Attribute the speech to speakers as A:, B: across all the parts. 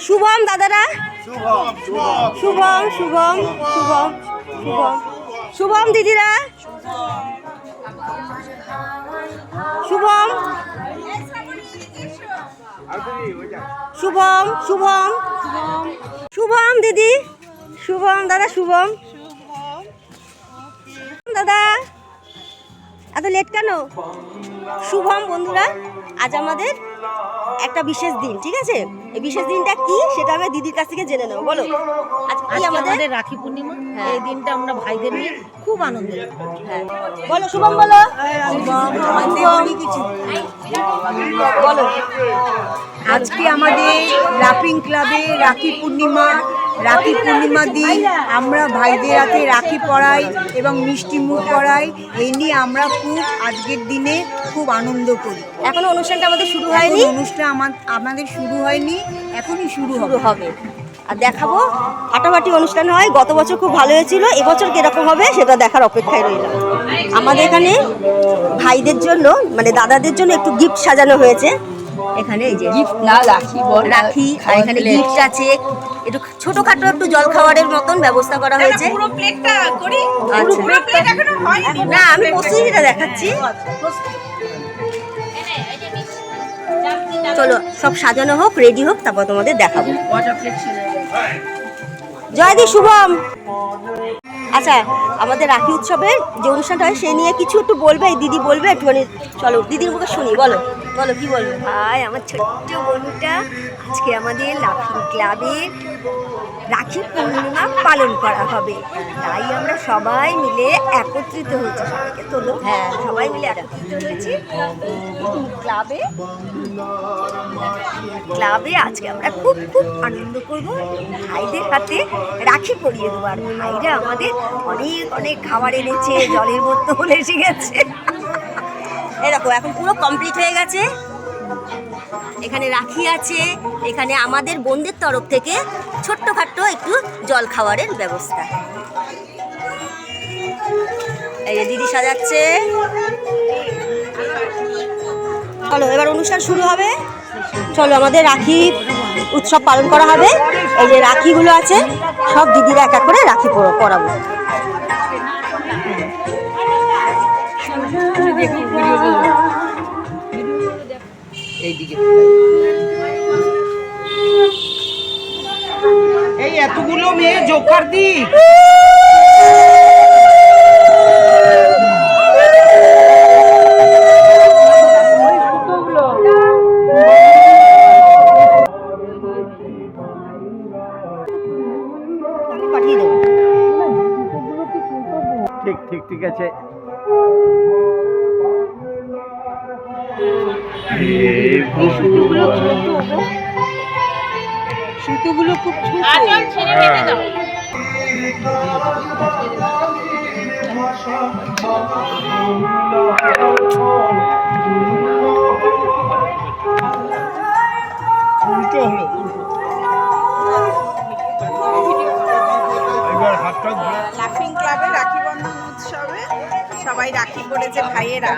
A: শুভম দাদারা, শুভম শুভম শুভম শুভম শুভম দিদিরা, শুভম শুভম শুভম শুভম দিদি, শুভম দাদা, শুভম দাদা, এত লেট কেন? শুভম বন্ধুরা, আজ আমাদের একটা বিশেষ দিন, ঠিক আছে? এই বিশেষ দিনটা কি সেটা আমি দিদির কাছ থেকে জেনে নেবো। বলো, আজ কি আমাদের
B: রাখি পূর্ণিমা। এই দিনটা আমরা ভাইদের নিয়ে খুব আনন্দ।
A: হ্যাঁ, বলো শুভম, বলো বলো।
B: আজকে আমাদের লাফিং ক্লাবে রাখি পূর্ণিমা। রাখি পূর্ণিমা দিন আমরা ভাইদের হাতে রাখি পরাই এবং মিষ্টি মুখ করাই। এই নিয়ে আমরা খুব আজকের দিনে খুব আনন্দ করি।
A: এখনো অনুষ্ঠানটা আমাদের শুরু হয়নি।
B: অনুষ্ঠান আমাদের শুরু হয়নি, এখনই শুরু হবে।
A: আর দেখাবো, ফাটাফাটি অনুষ্ঠান হয়। গত বছর খুব ভালো হয়েছিল, এবছর কিরকম হবে সেটা দেখার অপেক্ষায় রইলাম। আমাদের এখানে ভাইদের জন্য, মানে দাদাদের জন্য একটু গিফট সাজানো হয়েছে। এখানে এই যে
B: গিফট না, রাখি
A: রাখি, আর এখানে গিফট আছে। একটু ছোটখাটো একটু জল খাওয়ারের মতন ব্যবস্থা করা হয়েছে।
C: পুরো প্লেটটা করি।
A: আচ্ছা,
C: পুরো প্লেট এখনো হয়নি।
A: না, আমি প্রস্তুতিটা দেখাচ্ছি। চলো সব সাজানো হোক, রেডি হোক, তারপর তোমাদের দেখাবো। জয়দি, শুভম। আচ্ছা, আমাদের রাখি উৎসবের যে অনুষ্ঠানটা হয় সেই নিয়ে কিছু একটু বলবে, দিদি বলবে একটুখানি। চলো দিদির মুখে শুনি, বলো বলো কি বলবে।
D: ভাই, আমার ছোট্ট বোনটা আজকে আমাদের লাফিং ক্লাবের রাখি পূর্ণিমা পালন করা হবে, তাই আমরা সবাই মিলে একত্রিত হয়েছি। সবাইকে তোলো।
A: হ্যাঁ,
D: সবাই মিলে একত্রিত হয়েছি ক্লাবে। ক্লাবে আজকে আমরা খুব খুব আনন্দ করবো। ভাইদের হাতে রাখি পরিয়ে দেবো, আর ভাইরা আমাদের অনেক অনেক খাবার এনেছে, জলের বোতল এসে গেছে।
A: এই দেখো, এখন পুরো কমপ্লিট হয়ে গেছে। এখানে রাখি আছে, এখানে আমাদের বোনদের তরফ থেকে ছোট্টখাট্ট একটু জল খাওয়ারের ব্যবস্থা। এই যে দিদি সাজাচ্ছে। চলো এবার অনুষ্ঠান শুরু হবে। চলো, আমাদের রাখি উৎসব পালন করা হবে। এই যে রাখিগুলো আছে, সব দিদিরা এক এক করে রাখি পরাবো।
C: এই এতগুলো মেয়ে জোকার দি।
A: পাঠিয়ে দেবো।
E: ঠিক ঠিক ঠিক আছে।
B: সুতোগুলো খুব ছোট।
E: উল্টো হলো, এবার হাতটা
C: লাফিং ক্লাবে রাখি বন্ধন উৎসবে সবাই রাখি পড়েছে ভাইয়েরা।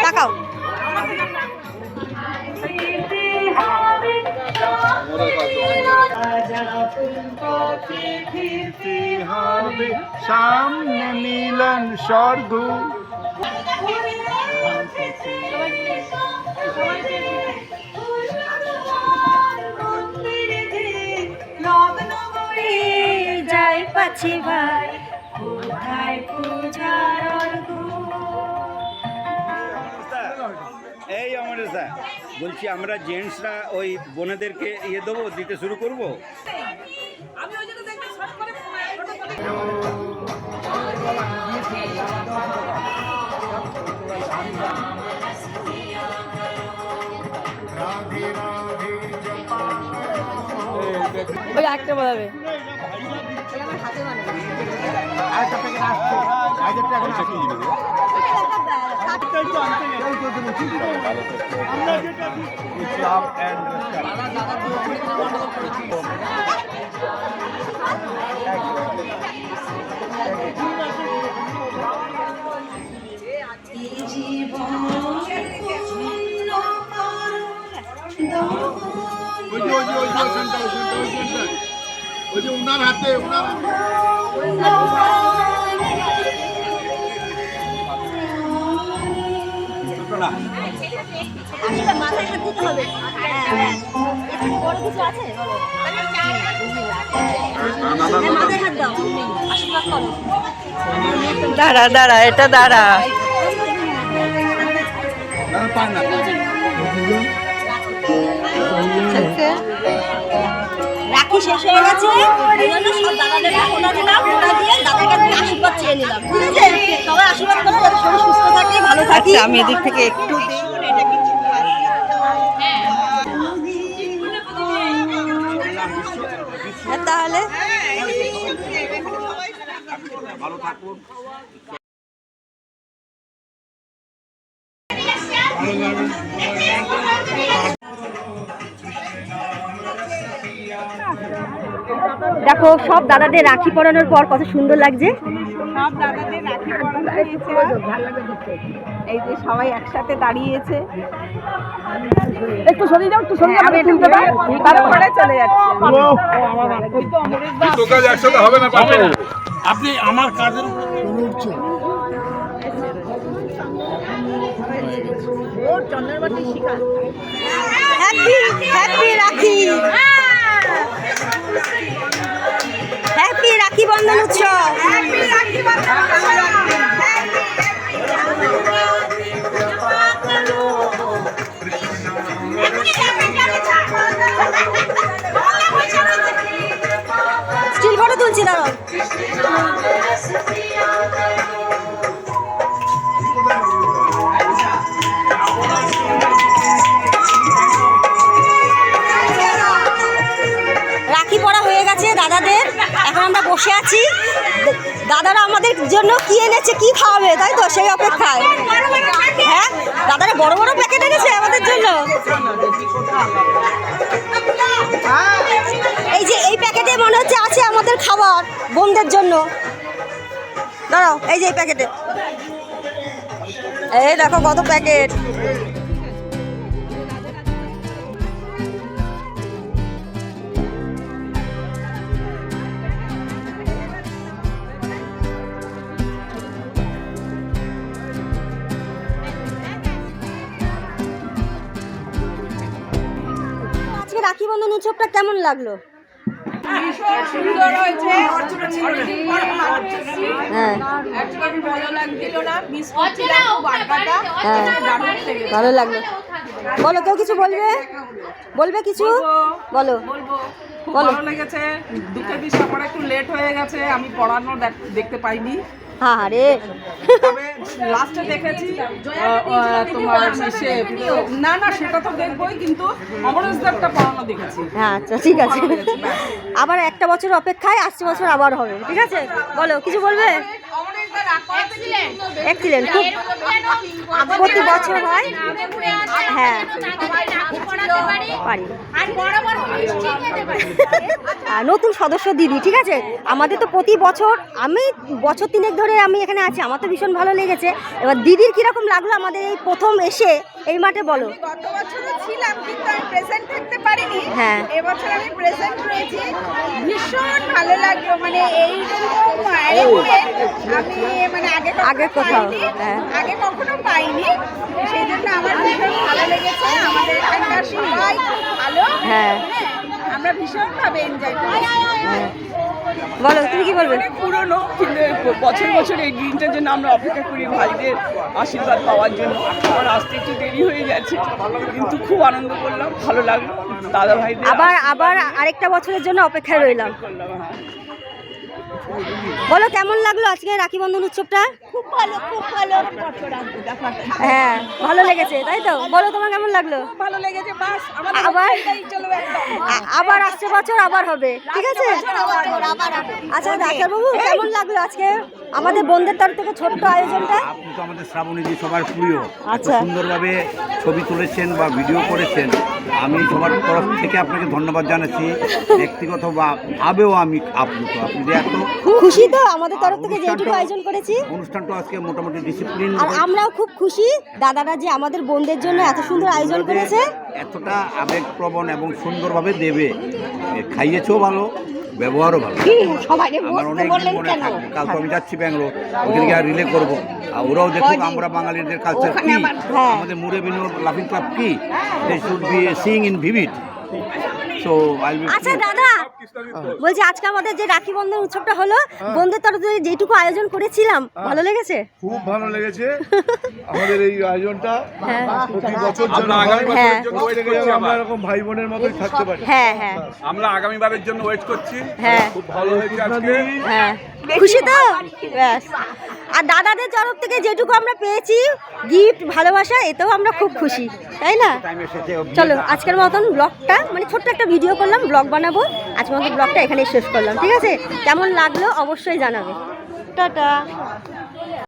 A: তাকাও।
E: সামনে মিলন স্বর্গ।
A: আছে ভাই কোথায় পূজার অর্ঘ্য?
F: এই আমার স্যার বলছি আমরা জেন্টসরা ওই বোনেদেরকে ইয়ে দেবো দিতে শুরু করব।
A: ওই একটা বলাবে
E: ওনার হাতে
A: মাথায় হাত দিতে হবে। বড় কিছু আছে মাথায় হাত দাও, আশীর্বাদ করো।
C: দাঁড়া দাঁড়া, এটা দাঁড়া।
A: রাখি শেষ হয়ে গেছে, এই জন্য সব দাদাদের ফোটা দিলাম, ফোটা দিয়ে দাদার কাছে আশীর্বাদ চেয়ে নিলাম। ঠিক আছে, সবাই আশীর্বাদ করো যাতে শরীর সুস্থ থাকে, ভালো থাকি।
C: আচ্ছা, আমি এদিক থেকে একটু
A: তাহলে
F: ভালো থাকুন।
A: দেখো সব দাদাদের রাখি পরানোর পর কত সুন্দর লাগছে।
C: সব দাদাদের রাখি পরানো হয়েছে। এই যে সবাই একসাথে দাঁড়িয়েছে।
A: একটু সরিয়ে যাও, একটু সরিয়ে যাও, তুলতে পারো,
C: তারপরে চলে যাচ্ছে।
E: একসাথে হবে না, আপনি আমার কাজের
A: হ্যাপি হ্যাপি রাখি, হ্যাপি রাখি বন্ধন উৎসব। স্টিল ফটো তুলছি দাঁড়াও। রাখি পরা হয়ে গেছে দাদাদের, এখন আমরা বসে আছি। দাদারা আমাদের জন্য কি এনেছে, কি খাওয়াবে, তাই তো সেই অপেক্ষায়। হ্যাঁ, দাদারা বড় বড় প্যাকেট এনেছে আমাদের জন্য। এই যে এই প্যাকেটে মনে হচ্ছে আছে আমাদের খাবার বোনদের জন্য। দাঁড়াও, এই যে এই প্যাকেটে, এই দেখো কত প্যাকেট। আজকে রাখি বন্ধন উৎসবটা কেমন লাগলো?
C: সুন্দর হয়েছে।
A: হ্যাঁ
C: একদমই ভালো লাগছিল না, মিস করছিলাম খুব আড্ডাটা।
A: হ্যাঁ,
C: দারুণ লেগেছে।
A: ভালো লাগলো। বলো, কেউ কিছু বলবে? বলবে কিছু? বলো
G: বলবো খুব
A: বলো।
G: ভালো লেগেছে। দুঃখের বিষয় আমার একটু লেট হয়ে গেছে, আমি পড়ানো দেখতে পাইনি।
A: হ্যাঁ রে,
G: তবে লাস্টে দেখেছি তোমার সে না না সেটা তো দেখবোই, কিন্তু অমরেশদারটা পড়ানো দেখেছি।
A: হ্যাঁ আচ্ছা ঠিক আছে। আবার একটা বছর অপেক্ষায়, আসছে বছর আবার হবে। ঠিক আছে, বলো কিছু বলবে? এক্সিলেন্ট, খুব প্রতি বছর হয়। হ্যাঁ পারি। আর নতুন সদস্য দিদি, ঠিক আছে, আমাদের তো প্রতি বছর, আমি বছর 3 ধরে আমি এখানে আছি, আমার তো ভীষণ ভালো লেগেছে। এবার দিদির কিরকম লাগলো আমাদের এই প্রথম এসে এই মাঠে, বলো।
C: গত বছরও ছিলাম কিন্তু আমি প্রেজেন্ট থাকতে পারিনি।
A: হ্যাঁ।
C: এবছর আমি প্রেজেন্ট রয়েছি, ভীষণ ভালো লাগলো। মানে এইরকম arrangement আমি মানে আগে
A: কোথাও,
C: পাইনি,
A: হ্যাঁ।
C: আগে কখনো পাইনি। সেই জন্য আমার ভীষণ ভালো লেগেছে। আমাদের এখানকার সবাই খুব ভালো।
A: হ্যাঁ।
C: আমরা ভীষণভাবে এনজয় করি।
A: বলো তুমি কি বলবে?
G: অনেক পুরনো, কিন্তু বছর বছর এই দিনটার জন্য আমরা অপেক্ষা করি ভাইদের আশীর্বাদ পাওয়ার জন্য। আমার আসতে একটু দেরি হয়ে গেছে, কিন্তু খুব আনন্দ করলাম, ভালো লাগলো দাদা ভাইদের
A: আবার আরেকটা বছরের জন্য অপেক্ষায় রইলাম।
G: করলাম। হ্যাঁ,
A: বলো কেমন লাগলো আজকে রাখি বন্ধন উৎসবটা?
C: খুব ভালো
A: হ্যাঁ ভালো লেগেছে, তাই তো? বলো তোমার কেমন লাগলো?
C: ভালো লেগেছে। বাস
A: আবার আসছে বছর আবার হবে, ঠিক আছে? আচ্ছা ডাক্তারবাবু কেমন লাগলো আজকে আমাদের বোনদের তরফ থেকে ছোট্ট আয়োজনটা?
F: আপনি তো আমাদের শ্রাবণীজি সবার প্রিয়, এত
A: আচ্ছা।
F: সুন্দরভাবে ছবি তুলেছেন বা ভিডিও করেছেন, আমি সবার তরফ থেকে আপনাকে ধন্যবাদ জানাচ্ছি। ব্যক্তিগত বা ভাবেও আমি আপ্লুত। আপনি যে এত
A: খুব খুশি তো আমাদের তরফ থেকে যেটুকু আয়োজন করেছি।
F: অনুষ্ঠানটা আজকে মোটামুটি ডিসিপ্লিন,
A: আর আমরাও খুব খুশি দাদারা যে আমাদের বোনদের জন্য এত সুন্দর আয়োজন করেছে।
F: এতটা আবেগপ্রবণ এবং সুন্দরভাবে দেবে, খাইয়েছেও ভালো, ব্যবহারও ভালো। আমার অনেক দিন মনে থাকবে। কাল তো আমি যাচ্ছি ব্যাঙ্গালোর, ওখানে গিয়ে রিলে করবো। আর ওরাও দেখুক আমরা বাঙালিদের কালচার কি,
A: হ্যাঁ।
F: আমাদের মুড়ে বিনোদ লাফিং ক্লাব কি, they should be seeing in vivid. So I will
A: আচ্ছা দাদা বলছি আজকে আমাদের যে রাখি বন্ধন উৎসবটা হলো, বোনদের তরফ থেকে যেটুকু আয়োজন করেছিলাম ভালো লেগেছে?
H: খুব ভালো লেগেছে আমাদের এই আয়োজনটা।
A: হ্যাঁ
H: প্রতি বছর যেন
A: হ্যাঁ
H: প্রত্যেকে যেন আমরা এরকম ভাই বোনের মতোই থাকতে পারি।
A: হ্যাঁ হ্যাঁ
E: আমরা আগামীবারের জন্য ওয়েট করছি।
A: হ্যাঁ
E: খুব ভালো হয়েছে আজকে।
A: হ্যাঁ খুশি তো? ব্যাস। আর দাদাদের তরফ থেকে যেটুকু আমরা পেয়েছি গিফট ভালোবাসা, এতেও আমরা খুব খুশি, তাই না? চলো আজকের মতন ব্লগটা মানে ছোট্ট একটা ভিডিও করলাম, ব্লগ বানাবো। আজকের মতন ব্লগটা এখানেই শেষ করলাম, ঠিক আছে? কেমন লাগলো অবশ্যই জানাবে। টাটা।